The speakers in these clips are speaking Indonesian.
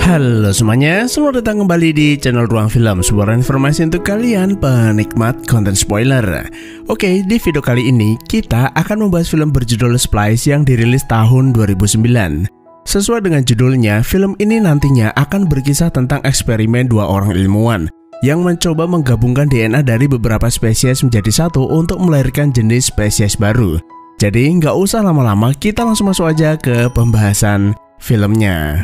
Halo semuanya, selamat datang kembali di channel Ruang Film, sebuah informasi untuk kalian penikmat konten spoiler. Oke, di video kali ini kita akan membahas film berjudul Splice yang dirilis tahun 2009. Sesuai dengan judulnya, film ini nantinya akan berkisah tentang eksperimen dua orang ilmuwan yang mencoba menggabungkan DNA dari beberapa spesies menjadi satu untuk melahirkan jenis spesies baru. Jadi nggak usah lama-lama, kita langsung masuk aja ke pembahasan filmnya.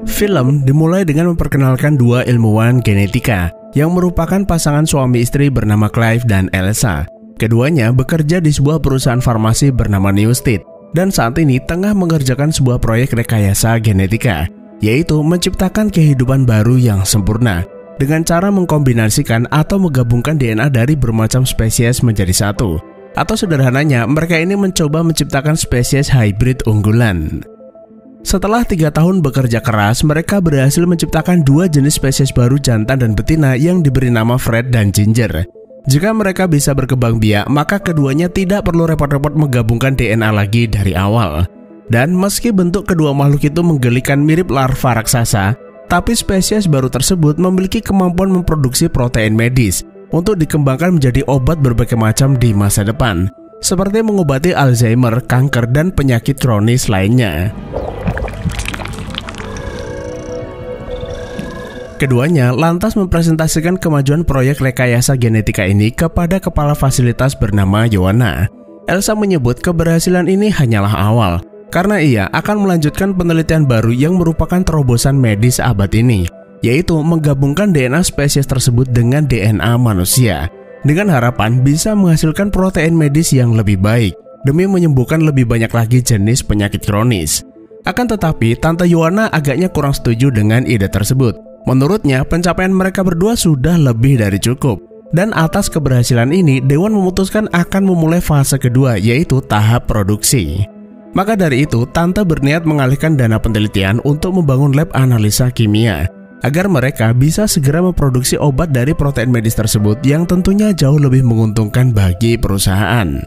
Film dimulai dengan memperkenalkan dua ilmuwan genetika yang merupakan pasangan suami istri bernama Clive dan Elsa. Keduanya bekerja di sebuah perusahaan farmasi bernama Newstead dan saat ini tengah mengerjakan sebuah proyek rekayasa genetika, yaitu menciptakan kehidupan baru yang sempurna dengan cara mengkombinasikan atau menggabungkan DNA dari bermacam spesies menjadi satu. Atau sederhananya, mereka ini mencoba menciptakan spesies hybrid unggulan. Setelah 3 tahun bekerja keras, mereka berhasil menciptakan dua jenis spesies baru jantan dan betina yang diberi nama Fred dan Ginger. Jika mereka bisa berkembang biak, maka keduanya tidak perlu repot-repot menggabungkan DNA lagi dari awal. Dan meski bentuk kedua makhluk itu menggelikan mirip larva raksasa, tapi spesies baru tersebut memiliki kemampuan memproduksi protein medis untuk dikembangkan menjadi obat berbagai macam di masa depan, seperti mengobati Alzheimer, kanker, dan penyakit kronis lainnya. Keduanya lantas mempresentasikan kemajuan proyek rekayasa genetika ini kepada kepala fasilitas bernama Joanna. Elsa menyebut keberhasilan ini hanyalah awal, karena ia akan melanjutkan penelitian baru yang merupakan terobosan medis abad ini, yaitu menggabungkan DNA spesies tersebut dengan DNA manusia, dengan harapan bisa menghasilkan protein medis yang lebih baik, demi menyembuhkan lebih banyak lagi jenis penyakit kronis. Akan tetapi, Tante Joanna agaknya kurang setuju dengan ide tersebut. Menurutnya, pencapaian mereka berdua sudah lebih dari cukup. Dan atas keberhasilan ini, Dewan memutuskan akan memulai fase kedua, yaitu tahap produksi. Maka dari itu, Tante berniat mengalihkan dana penelitian untuk membangun lab analisa kimia, agar mereka bisa segera memproduksi obat dari protein medis tersebut yang tentunya jauh lebih menguntungkan bagi perusahaan.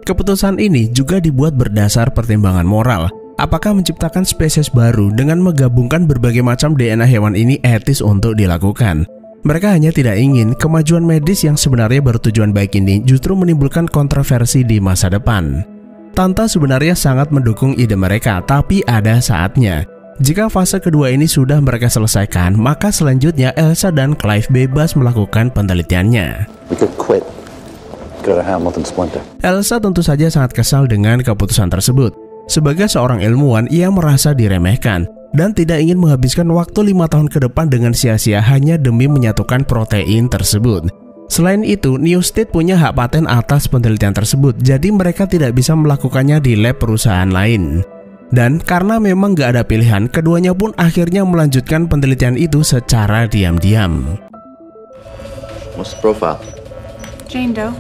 Keputusan ini juga dibuat berdasar pertimbangan moral. Apakah menciptakan spesies baru dengan menggabungkan berbagai macam DNA hewan ini etis untuk dilakukan? Mereka hanya tidak ingin kemajuan medis yang sebenarnya bertujuan baik ini justru menimbulkan kontroversi di masa depan. Tante sebenarnya sangat mendukung ide mereka, tapi ada saatnya. Jika fase kedua ini sudah mereka selesaikan, maka selanjutnya Elsa dan Clive bebas melakukan penelitiannya. Elsa tentu saja sangat kesal dengan keputusan tersebut. Sebagai seorang ilmuwan, ia merasa diremehkan dan tidak ingin menghabiskan waktu 5 tahun ke depan dengan sia-sia hanya demi menyatukan protein tersebut. Selain itu, Newstead punya hak paten atas penelitian tersebut, jadi mereka tidak bisa melakukannya di lab perusahaan lain. Dan karena memang gak ada pilihan, keduanya pun akhirnya melanjutkan penelitian itu secara diam-diam. What's the profile? Jane Doe.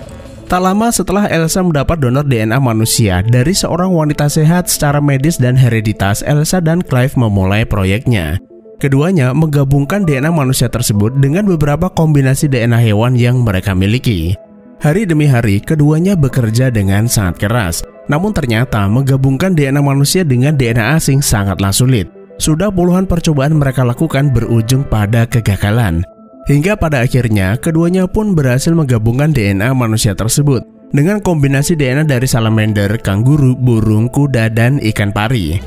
Tak lama setelah Elsa mendapat donor DNA manusia dari seorang wanita sehat secara medis dan hereditas, Elsa dan Clive memulai proyeknya. Keduanya menggabungkan DNA manusia tersebut dengan beberapa kombinasi DNA hewan yang mereka miliki. Hari demi hari, keduanya bekerja dengan sangat keras. Namun ternyata menggabungkan DNA manusia dengan DNA asing sangatlah sulit. Sudah puluhan percobaan mereka lakukan berujung pada kegagalan. Hingga pada akhirnya, keduanya pun berhasil menggabungkan DNA manusia tersebut dengan kombinasi DNA dari salamander, kanguru, burung, kuda, dan ikan pari.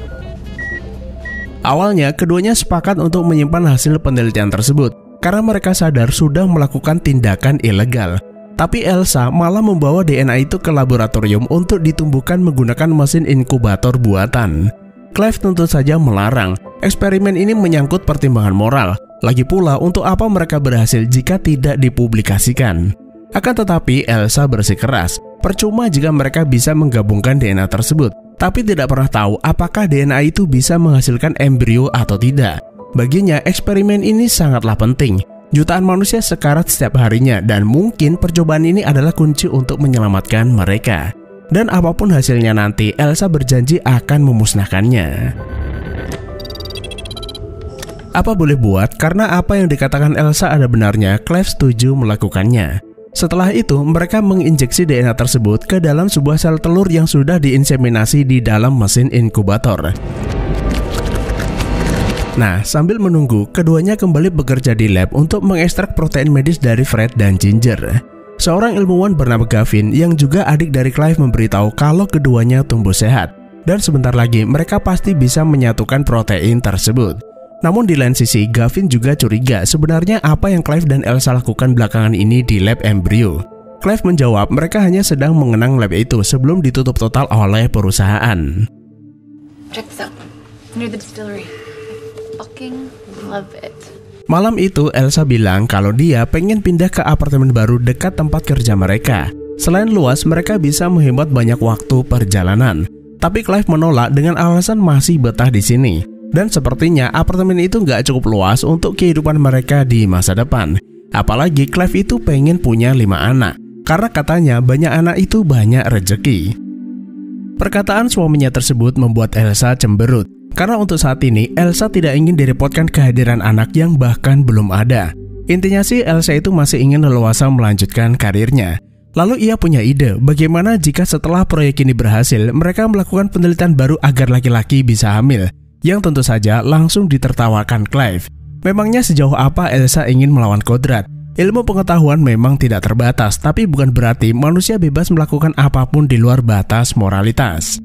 Awalnya, keduanya sepakat untuk menyimpan hasil penelitian tersebut karena mereka sadar sudah melakukan tindakan ilegal. Tapi Elsa malah membawa DNA itu ke laboratorium untuk ditumbuhkan menggunakan mesin inkubator buatan. Clive tentu saja melarang. Eksperimen ini menyangkut pertimbangan moral. Lagi pula, untuk apa mereka berhasil jika tidak dipublikasikan? Akan tetapi, Elsa bersikeras. Percuma jika mereka bisa menggabungkan DNA tersebut, tapi tidak pernah tahu apakah DNA itu bisa menghasilkan embrio atau tidak. Baginya, eksperimen ini sangatlah penting. Jutaan manusia sekarat setiap harinya, dan mungkin percobaan ini adalah kunci untuk menyelamatkan mereka. Dan apapun hasilnya nanti, Elsa berjanji akan memusnahkannya. Apa boleh buat, karena apa yang dikatakan Elsa ada benarnya, Clive setuju melakukannya. Setelah itu, mereka menginjeksi DNA tersebut ke dalam sebuah sel telur yang sudah diinseminasi di dalam mesin inkubator. Nah, sambil menunggu, keduanya kembali bekerja di lab untuk mengekstrak protein medis dari Fred dan Ginger. Seorang ilmuwan bernama Gavin yang juga adik dari Clive memberitahu kalau keduanya tumbuh sehat, dan sebentar lagi mereka pasti bisa menyatukan protein tersebut. Namun di lain sisi, Gavin juga curiga sebenarnya apa yang Clive dan Elsa lakukan belakangan ini di lab embrio. Clive menjawab mereka hanya sedang mengenang lab itu sebelum ditutup total oleh perusahaan. Check this out. Near the distillery. I fucking love it. Malam itu Elsa bilang kalau dia pengen pindah ke apartemen baru dekat tempat kerja mereka. Selain luas, mereka bisa menghemat banyak waktu perjalanan. Tapi Clive menolak dengan alasan masih betah di sini. Dan sepertinya apartemen itu nggak cukup luas untuk kehidupan mereka di masa depan. Apalagi Clive itu pengen punya 5 anak. Karena katanya banyak anak itu banyak rejeki. Perkataan suaminya tersebut membuat Elsa cemberut. Karena untuk saat ini Elsa tidak ingin direpotkan kehadiran anak yang bahkan belum ada. Intinya sih Elsa itu masih ingin leluasa melanjutkan karirnya. Lalu ia punya ide bagaimana jika setelah proyek ini berhasil mereka melakukan penelitian baru agar laki-laki bisa hamil. Yang tentu saja langsung ditertawakan Clive. Memangnya sejauh apa Elsa ingin melawan kodrat? Ilmu pengetahuan memang tidak terbatas, tapi bukan berarti manusia bebas melakukan apapun di luar batas moralitas.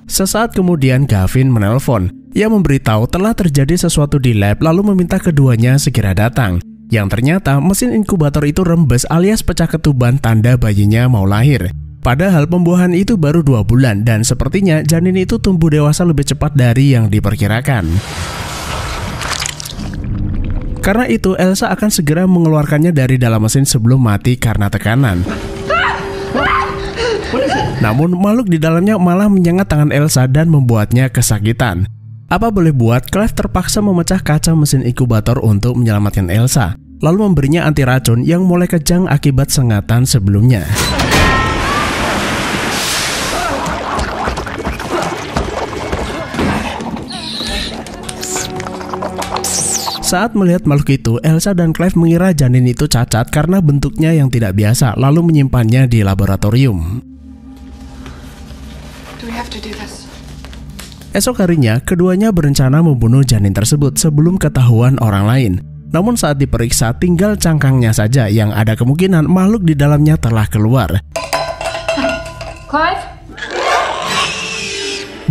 Sesaat kemudian Gavin menelpon. Ia memberitahu telah terjadi sesuatu di lab lalu meminta keduanya segera datang. Yang ternyata mesin inkubator itu rembes alias pecah ketuban tanda bayinya mau lahir. Padahal pembuahan itu baru 2 bulan dan sepertinya janin itu tumbuh dewasa lebih cepat dari yang diperkirakan. Karena itu Elsa akan segera mengeluarkannya dari dalam mesin sebelum mati karena tekanan. Namun makhluk di dalamnya malah menyengat tangan Elsa dan membuatnya kesakitan. Apa boleh buat, Clive terpaksa memecah kaca mesin inkubator untuk menyelamatkan Elsa, lalu memberinya anti racun yang mulai kejang akibat sengatan sebelumnya. Saat melihat makhluk itu, Elsa dan Clive mengira janin itu cacat karena bentuknya yang tidak biasa, lalu menyimpannya di laboratorium. Esok harinya, keduanya berencana membunuh janin tersebut sebelum ketahuan orang lain. Namun saat diperiksa, tinggal cangkangnya saja yang ada kemungkinan makhluk di dalamnya telah keluar. Clive?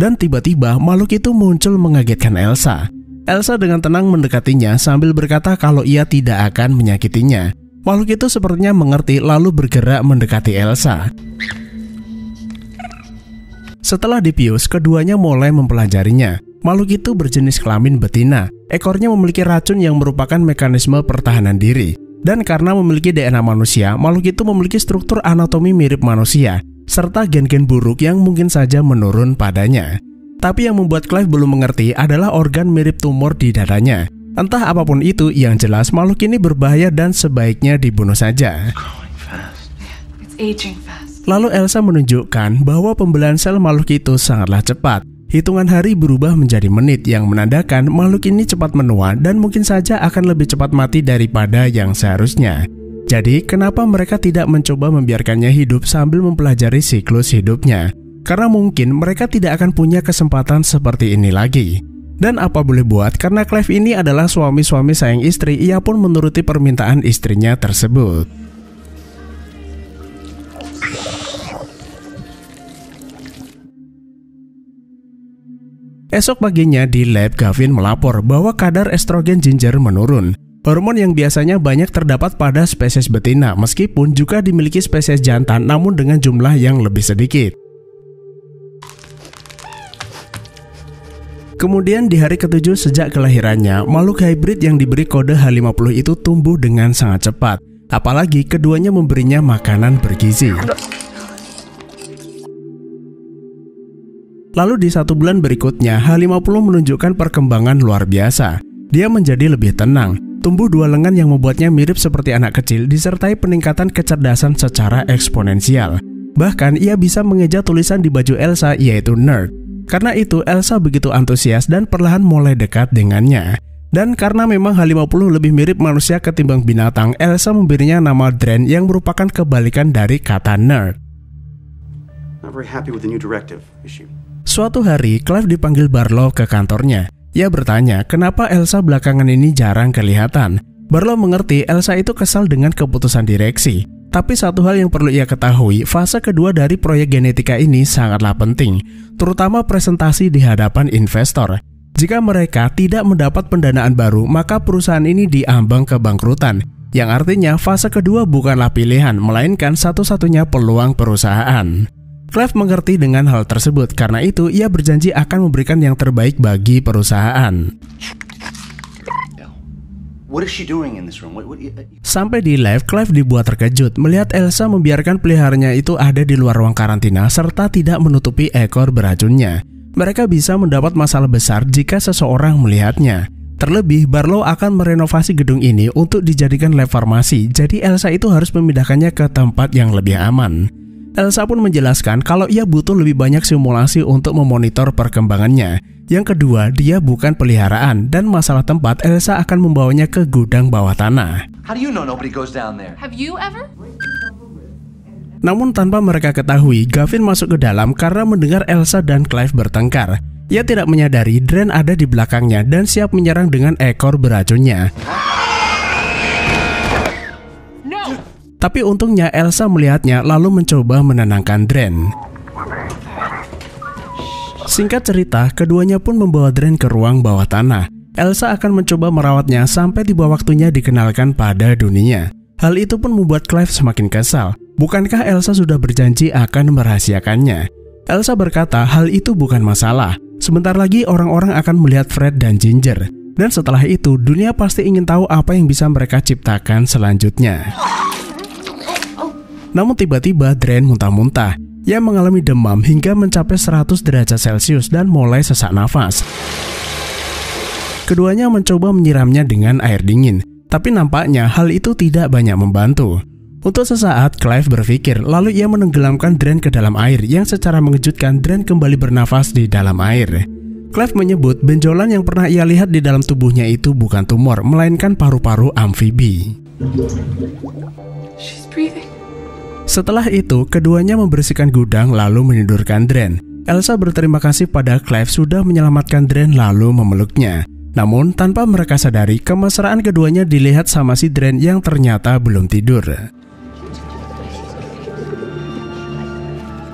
Dan tiba-tiba makhluk itu muncul mengagetkan Elsa. Elsa dengan tenang mendekatinya sambil berkata kalau ia tidak akan menyakitinya. Makhluk itu sepertinya mengerti lalu bergerak mendekati Elsa. Setelah dipius, keduanya mulai mempelajarinya. Makhluk itu berjenis kelamin betina. Ekornya memiliki racun yang merupakan mekanisme pertahanan diri. Dan karena memiliki DNA manusia, makhluk itu memiliki struktur anatomi mirip manusia, serta gen-gen buruk yang mungkin saja menurun padanya. Tapi yang membuat Clive belum mengerti adalah organ mirip tumor di dadanya. Entah apapun itu, yang jelas makhluk ini berbahaya dan sebaiknya dibunuh saja. Lalu Elsa menunjukkan bahwa pembelahan sel makhluk itu sangatlah cepat. Hitungan hari berubah menjadi menit yang menandakan makhluk ini cepat menua dan mungkin saja akan lebih cepat mati daripada yang seharusnya. Jadi kenapa mereka tidak mencoba membiarkannya hidup sambil mempelajari siklus hidupnya? Karena mungkin mereka tidak akan punya kesempatan seperti ini lagi. Dan apa boleh buat, karena Clive ini adalah suami-suami sayang istri, ia pun menuruti permintaan istrinya tersebut. Esok paginya di lab, Gavin melapor bahwa kadar estrogen Ginger menurun. Hormon yang biasanya banyak terdapat pada spesies betina, meskipun juga dimiliki spesies jantan namun dengan jumlah yang lebih sedikit. Kemudian di hari ke-7 sejak kelahirannya, makhluk hybrid yang diberi kode H50 itu tumbuh dengan sangat cepat. Apalagi keduanya memberinya makanan bergizi. Lalu di 1 bulan berikutnya, H50 menunjukkan perkembangan luar biasa. Dia menjadi lebih tenang, tumbuh 2 lengan yang membuatnya mirip seperti anak kecil, disertai peningkatan kecerdasan secara eksponensial. Bahkan ia bisa mengeja tulisan di baju Elsa yaitu nerd. Karena itu Elsa begitu antusias dan perlahan mulai dekat dengannya. Dan karena memang H50 lebih mirip manusia ketimbang binatang, Elsa memberinya nama Dren yang merupakan kebalikan dari kata nerd. Not very happy with the new directive issue. Suatu hari, Clive dipanggil Barlow ke kantornya. Ia bertanya kenapa Elsa belakangan ini jarang kelihatan. Barlow mengerti Elsa itu kesal dengan keputusan direksi. Tapi satu hal yang perlu ia ketahui, fase kedua dari proyek genetika ini sangatlah penting, terutama presentasi di hadapan investor. Jika mereka tidak mendapat pendanaan baru, maka perusahaan ini diambang kebangkrutan, yang artinya fase kedua bukanlah pilihan, melainkan satu-satunya peluang perusahaan. Clive mengerti dengan hal tersebut, karena itu ia berjanji akan memberikan yang terbaik bagi perusahaan. What is she doing in this room? Sampai di live, Clive dibuat terkejut melihat Elsa membiarkan peliharanya itu ada di luar ruang karantina serta tidak menutupi ekor beracunnya. Mereka bisa mendapat masalah besar jika seseorang melihatnya. Terlebih, Barlow akan merenovasi gedung ini untuk dijadikan lab farmasi, jadi Elsa itu harus memindahkannya ke tempat yang lebih aman. Elsa pun menjelaskan kalau ia butuh lebih banyak simulasi untuk memonitor perkembangannya. Yang kedua, dia bukan peliharaan, dan masalah tempat, Elsa akan membawanya ke gudang bawah tanah. How do you know nobody goes down there? Have you ever? Namun tanpa mereka ketahui, Gavin masuk ke dalam karena mendengar Elsa dan Clive bertengkar. Ia tidak menyadari Dren ada di belakangnya dan siap menyerang dengan ekor beracunnya. No. Tapi untungnya Elsa melihatnya lalu mencoba menenangkan Dren. Singkat cerita, keduanya pun membawa Dren ke ruang bawah tanah. Elsa akan mencoba merawatnya sampai tiba waktunya dikenalkan pada dunia. Hal itu pun membuat Clive semakin kesal. Bukankah Elsa sudah berjanji akan merahasiakannya? Elsa berkata hal itu bukan masalah. Sebentar lagi orang-orang akan melihat Fred dan Ginger. Dan setelah itu, dunia pasti ingin tahu apa yang bisa mereka ciptakan selanjutnya. Namun tiba-tiba Dren muntah-muntah. Ia mengalami demam hingga mencapai 100 derajat Celcius dan mulai sesak nafas. Keduanya mencoba menyiramnya dengan air dingin, tapi nampaknya hal itu tidak banyak membantu. Untuk sesaat, Clive berpikir, lalu ia menenggelamkan Dren ke dalam air yang secara mengejutkan Dren kembali bernafas di dalam air. Clive menyebut benjolan yang pernah ia lihat di dalam tubuhnya itu bukan tumor, melainkan paru-paru amfibi. She's breathing. Setelah itu, keduanya membersihkan gudang lalu menidurkan Dren. Elsa berterima kasih pada Clive sudah menyelamatkan Dren lalu memeluknya. Namun, tanpa mereka sadari, kemesraan keduanya dilihat sama si Dren yang ternyata belum tidur.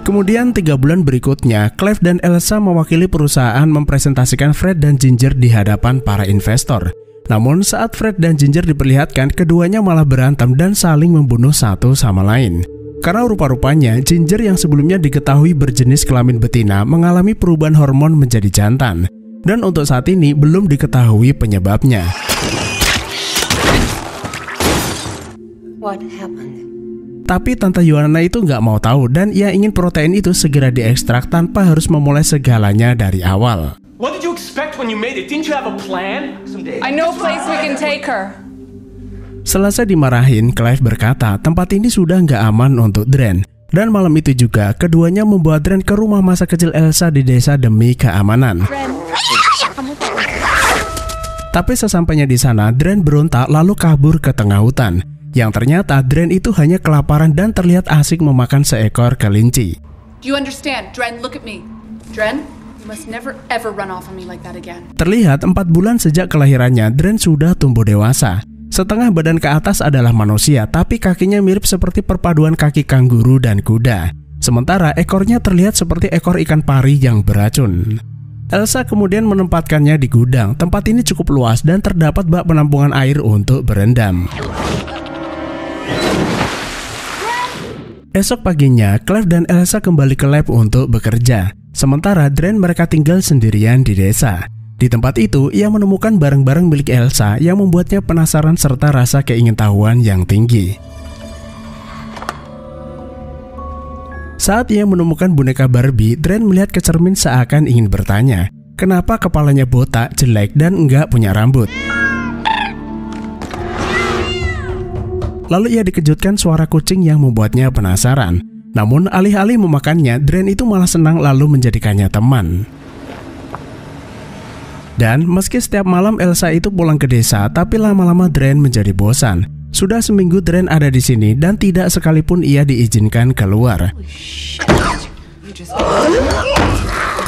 Kemudian 3 bulan berikutnya, Clive dan Elsa mewakili perusahaan mempresentasikan Fred dan Ginger di hadapan para investor. Namun saat Fred dan Ginger diperlihatkan, keduanya malah berantem dan saling membunuh satu sama lain. Karena rupa-rupanya Ginger yang sebelumnya diketahui berjenis kelamin betina mengalami perubahan hormon menjadi jantan. Dan untuk saat ini belum diketahui penyebabnya. What happened? Tapi Tante Joanna itu nggak mau tahu dan ia ingin protein itu segera diekstrak tanpa harus memulai segalanya dari awal. What did you expect when you made it? Didn't you have a plan? I know a place we can take her. Selesai dimarahin, Clive berkata tempat ini sudah nggak aman untuk Dren. Dan malam itu juga, keduanya membawa Dren ke rumah masa kecil Elsa di desa demi keamanan. Tapi sesampainya di sana, Dren berontak lalu kabur ke tengah hutan. Yang ternyata Dren itu hanya kelaparan dan terlihat asik memakan seekor kelinci. Do you understand? Dren, look at me. Dren, you must never ever run off on me like that again. Terlihat 4 bulan sejak kelahirannya, Dren sudah tumbuh dewasa. Setengah badan ke atas adalah manusia, tapi kakinya mirip seperti perpaduan kaki kanguru dan kuda. Sementara ekornya terlihat seperti ekor ikan pari yang beracun. Elsa kemudian menempatkannya di gudang. Tempat ini cukup luas dan terdapat bak penampungan air untuk berendam. Esok paginya, Clive dan Elsa kembali ke lab untuk bekerja. Sementara Dren mereka tinggal sendirian di desa. Di tempat itu, ia menemukan barang-barang milik Elsa yang membuatnya penasaran serta rasa keingintahuan yang tinggi. Saat ia menemukan boneka Barbie, Dren melihat ke cermin seakan ingin bertanya, kenapa kepalanya botak, jelek, dan enggak punya rambut. Lalu ia dikejutkan suara kucing yang membuatnya penasaran. Namun alih-alih memakannya, Dren itu malah senang lalu menjadikannya teman. Dan meski setiap malam Elsa itu pulang ke desa, tapi lama-lama Dren menjadi bosan. Sudah seminggu Dren ada di sini dan tidak sekalipun ia diizinkan keluar.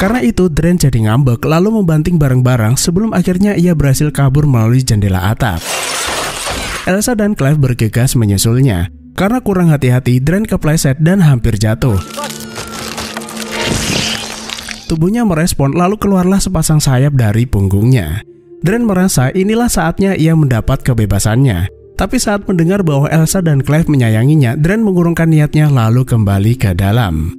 Karena itu Dren jadi ngambek lalu membanting barang-barang sebelum akhirnya ia berhasil kabur melalui jendela atap. Elsa dan Clive bergegas menyusulnya. Karena kurang hati-hati, Dren kepleset dan hampir jatuh. Tubuhnya merespon lalu keluarlah sepasang sayap dari punggungnya. Dren merasa inilah saatnya ia mendapat kebebasannya. Tapi saat mendengar bahwa Elsa dan Clive menyayanginya, Dren mengurungkan niatnya lalu kembali ke dalam.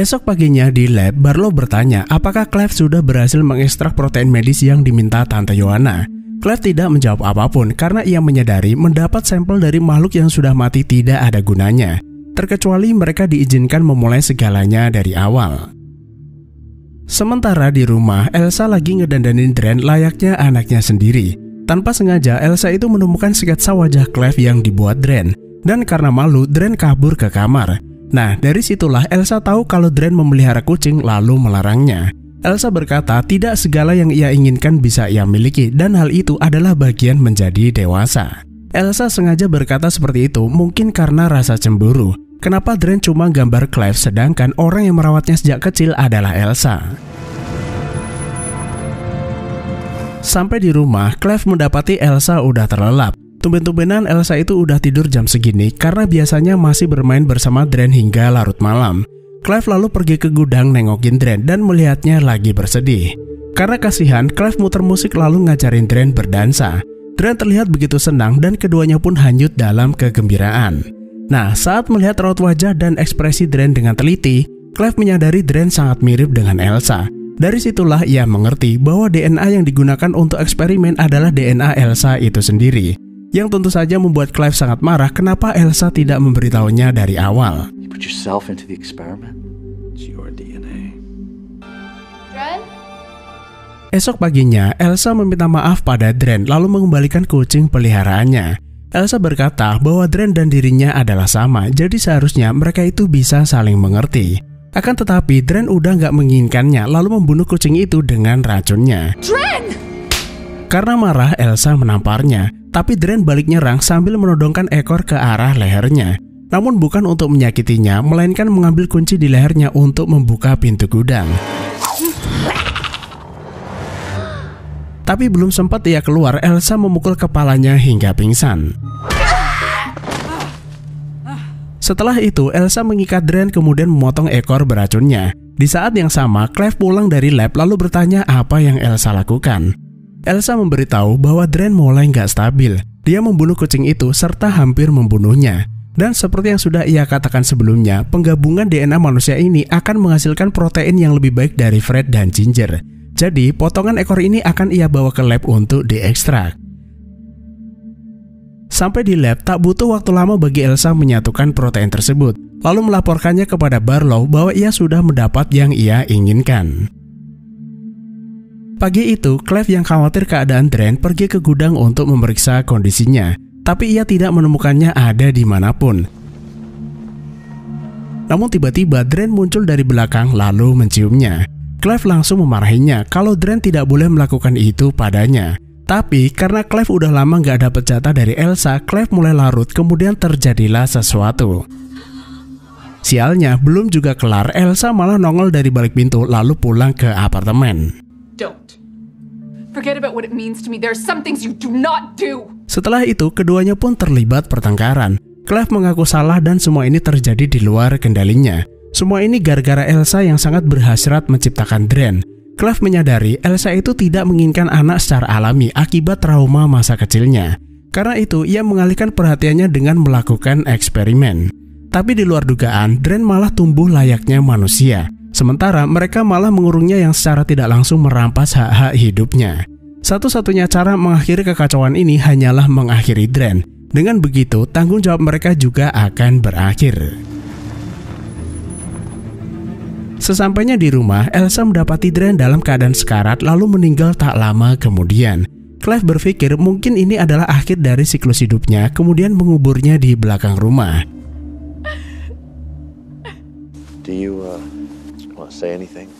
Esok paginya di lab, Barlow bertanya apakah Clive sudah berhasil mengekstrak protein medis yang diminta Tante Joanna. Clive tidak menjawab apapun karena ia menyadari mendapat sampel dari makhluk yang sudah mati tidak ada gunanya. Terkecuali mereka diizinkan memulai segalanya dari awal. Sementara di rumah, Elsa lagi ngedandanin Dren layaknya anaknya sendiri. Tanpa sengaja, Elsa itu menemukan sketsa wajah Clive yang dibuat Dren. Dan karena malu, Dren kabur ke kamar. Nah, dari situlah Elsa tahu kalau Dren memelihara kucing lalu melarangnya. Elsa berkata tidak segala yang ia inginkan bisa ia miliki dan hal itu adalah bagian menjadi dewasa. Elsa sengaja berkata seperti itu mungkin karena rasa cemburu. Kenapa Dren cuma gambar Clive sedangkan orang yang merawatnya sejak kecil adalah Elsa? Sampai di rumah, Clive mendapati Elsa udah terlelap. Tumben-tumbenan Elsa itu udah tidur jam segini karena biasanya masih bermain bersama Dren hingga larut malam. Clive lalu pergi ke gudang nengokin Dren dan melihatnya lagi bersedih. Karena kasihan, Clive muter musik lalu ngajarin Dren berdansa. Dren terlihat begitu senang dan keduanya pun hanyut dalam kegembiraan. Nah, saat melihat raut wajah dan ekspresi Dren dengan teliti, Clive menyadari Dren sangat mirip dengan Elsa. Dari situlah ia mengerti bahwa DNA yang digunakan untuk eksperimen adalah DNA Elsa itu sendiri. Yang tentu saja membuat Clive sangat marah kenapa Elsa tidak memberitahunya dari awal. You put yourself into the experiment. It's your DNA. Dren? Esok paginya, Elsa meminta maaf pada Dren lalu mengembalikan kucing peliharaannya. Elsa berkata bahwa Dren dan dirinya adalah sama, jadi seharusnya mereka itu bisa saling mengerti. Akan tetapi, Dren udah nggak menginginkannya lalu membunuh kucing itu dengan racunnya. Dren! Karena marah, Elsa menamparnya, tapi Dren balik nyerang sambil menodongkan ekor ke arah lehernya. Namun bukan untuk menyakitinya, melainkan mengambil kunci di lehernya untuk membuka pintu gudang. Tapi belum sempat ia keluar, Elsa memukul kepalanya hingga pingsan. Setelah itu, Elsa mengikat Dren kemudian memotong ekor beracunnya. Di saat yang sama, Clive pulang dari lab lalu bertanya apa yang Elsa lakukan. Elsa memberitahu bahwa Dren mulai nggak stabil. Dia membunuh kucing itu serta hampir membunuhnya. Dan seperti yang sudah ia katakan sebelumnya, penggabungan DNA manusia ini akan menghasilkan protein yang lebih baik dari Fred dan Ginger. Jadi, potongan ekor ini akan ia bawa ke lab untuk diekstrak. Sampai di lab, tak butuh waktu lama bagi Elsa menyatukan protein tersebut, lalu melaporkannya kepada Barlow bahwa ia sudah mendapat yang ia inginkan. Pagi itu, Clive yang khawatir keadaan Dren pergi ke gudang untuk memeriksa kondisinya, tapi ia tidak menemukannya ada dimanapun. Namun tiba-tiba Dren muncul dari belakang lalu menciumnya. Clive langsung memarahinya kalau Dren tidak boleh melakukan itu padanya. Tapi karena Clive udah lama gak dapet jatah dari Elsa, Clive mulai larut kemudian terjadilah sesuatu. Sialnya, belum juga kelar, Elsa malah nongol dari balik pintu lalu pulang ke apartemen. Don't. Forget about what it means to me. There are some things you do not do. Setelah itu, keduanya pun terlibat pertengkaran. Clive mengaku salah dan semua ini terjadi di luar kendalinya. Semua ini gara-gara Elsa yang sangat berhasrat menciptakan Dren. Clive menyadari Elsa itu tidak menginginkan anak secara alami akibat trauma masa kecilnya. Karena itu, ia mengalihkan perhatiannya dengan melakukan eksperimen. Tapi di luar dugaan, Dren malah tumbuh layaknya manusia. Sementara mereka malah mengurungnya yang secara tidak langsung merampas hak-hak hidupnya. Satu-satunya cara mengakhiri kekacauan ini hanyalah mengakhiri Dren. Dengan begitu, tanggung jawab mereka juga akan berakhir. Sesampainya di rumah, Elsa mendapati Dren dalam keadaan sekarat lalu meninggal tak lama kemudian. Clive berpikir mungkin ini adalah akhir dari siklus hidupnya, kemudian menguburnya di belakang rumah. Do you want to say anything?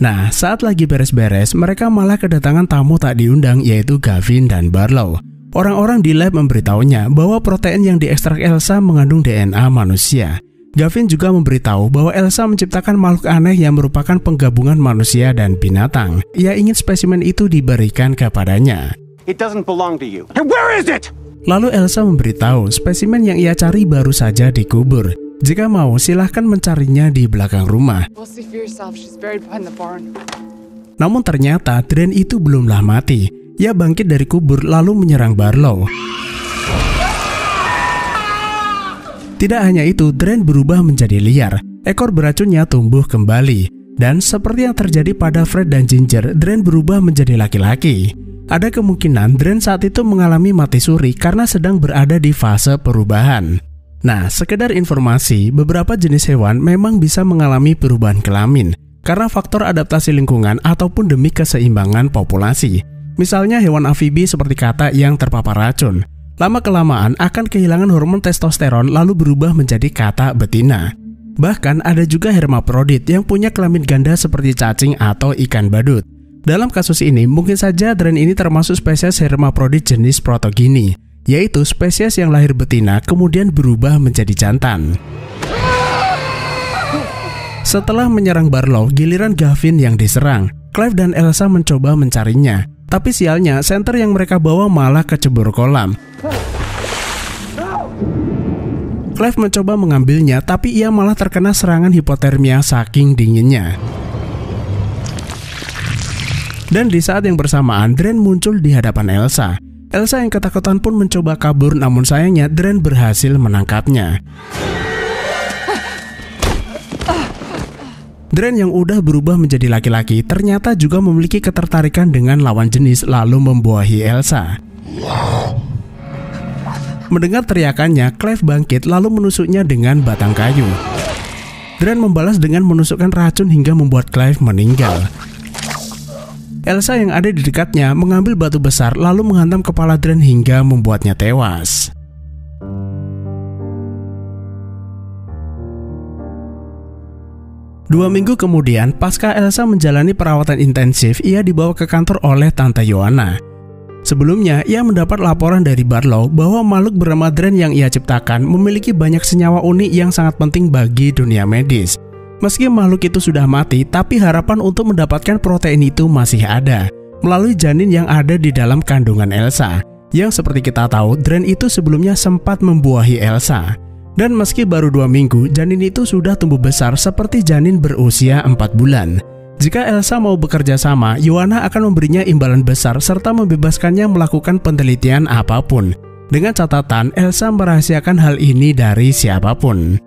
Nah, saat lagi beres-beres, mereka malah kedatangan tamu tak diundang, yaitu Gavin dan Barlow. Orang-orang di lab memberitahunya bahwa protein yang diekstrak Elsa mengandung DNA manusia. Gavin juga memberitahu bahwa Elsa menciptakan makhluk aneh yang merupakan penggabungan manusia dan binatang. Ia ingin spesimen itu diberikan kepadanya. It doesn't belong to you. Where is it? Lalu Elsa memberitahu spesimen yang ia cari baru saja dikubur. Jika mau, silahkan mencarinya di belakang rumah. Namun ternyata Dren itu belumlah mati. Ia bangkit dari kubur lalu menyerang Barlow. Tidak hanya itu, Dren berubah menjadi liar. Ekor beracunnya tumbuh kembali. Dan seperti yang terjadi pada Fred dan Ginger, Dren berubah menjadi laki-laki. Ada kemungkinan Dren saat itu mengalami mati suri karena sedang berada di fase perubahan. Nah, sekedar informasi, beberapa jenis hewan memang bisa mengalami perubahan kelamin karena faktor adaptasi lingkungan ataupun demi keseimbangan populasi. Misalnya hewan amfibi seperti kata yang terpapar racun. Lama-kelamaan akan kehilangan hormon testosteron lalu berubah menjadi kata betina. Bahkan ada juga hermaprodit yang punya kelamin ganda seperti cacing atau ikan badut. Dalam kasus ini, mungkin saja Dren ini termasuk spesies hermaprodit jenis protogini, yaitu spesies yang lahir betina kemudian berubah menjadi jantan. Setelah menyerang Barlow, giliran Gavin yang diserang. Clive dan Elsa mencoba mencarinya, tapi sialnya senter yang mereka bawa malah kecebur kolam. Clive mencoba mengambilnya, tapi ia malah terkena serangan hipotermia saking dinginnya. Dan di saat yang bersamaan, Dren muncul di hadapan Elsa. Elsa yang ketakutan pun mencoba kabur, namun sayangnya Dren berhasil menangkapnya. Dren yang udah berubah menjadi laki-laki ternyata juga memiliki ketertarikan dengan lawan jenis lalu membuahi Elsa. Mendengar teriakannya, Clive bangkit lalu menusuknya dengan batang kayu. Dren membalas dengan menusukkan racun hingga membuat Clive meninggal. Elsa yang ada di dekatnya mengambil batu besar lalu menghantam kepala Dren hingga membuatnya tewas. Dua minggu kemudian, pasca Elsa menjalani perawatan intensif, ia dibawa ke kantor oleh Tante Joanna. Sebelumnya, ia mendapat laporan dari Barlow bahwa makhluk bernama Dren yang ia ciptakan memiliki banyak senyawa unik yang sangat penting bagi dunia medis. Meski makhluk itu sudah mati, tapi harapan untuk mendapatkan protein itu masih ada melalui janin yang ada di dalam kandungan Elsa. Yang seperti kita tahu, Dren itu sebelumnya sempat membuahi Elsa. Dan meski baru 2 minggu, janin itu sudah tumbuh besar seperti janin berusia 4 bulan. Jika Elsa mau bekerja sama, Joanna akan memberinya imbalan besar serta membebaskannya melakukan penelitian apapun. Dengan catatan, Elsa merahasiakan hal ini dari siapapun.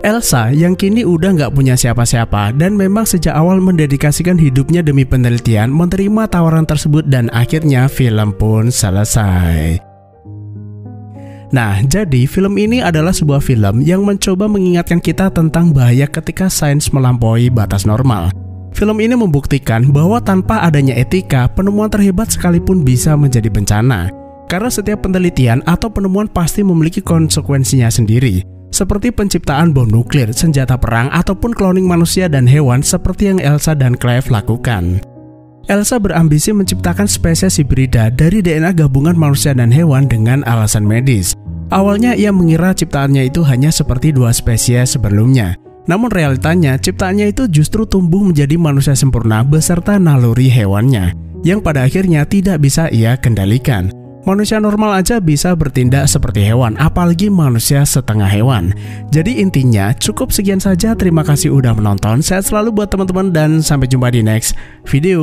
Elsa yang kini udah nggak punya siapa-siapa dan memang sejak awal mendedikasikan hidupnya demi penelitian menerima tawaran tersebut dan akhirnya film pun selesai. Nah, jadi film ini adalah sebuah film yang mencoba mengingatkan kita tentang bahaya ketika sains melampaui batas normal. Film ini membuktikan bahwa tanpa adanya etika, penemuan terhebat sekalipun bisa menjadi bencana. Karena setiap penelitian atau penemuan pasti memiliki konsekuensinya sendiri. Seperti penciptaan bom nuklir, senjata perang, ataupun cloning manusia dan hewan seperti yang Elsa dan Clive lakukan. Elsa berambisi menciptakan spesies hibrida dari DNA gabungan manusia dan hewan dengan alasan medis. Awalnya ia mengira ciptaannya itu hanya seperti 2 spesies sebelumnya. Namun realitanya ciptaannya itu justru tumbuh menjadi manusia sempurna beserta naluri hewannya, yang pada akhirnya tidak bisa ia kendalikan. Manusia normal aja bisa bertindak seperti hewan, apalagi manusia setengah hewan. Jadi intinya cukup sekian saja. Terima kasih udah menonton. Sehat selalu buat teman-teman dan sampai jumpa di next video.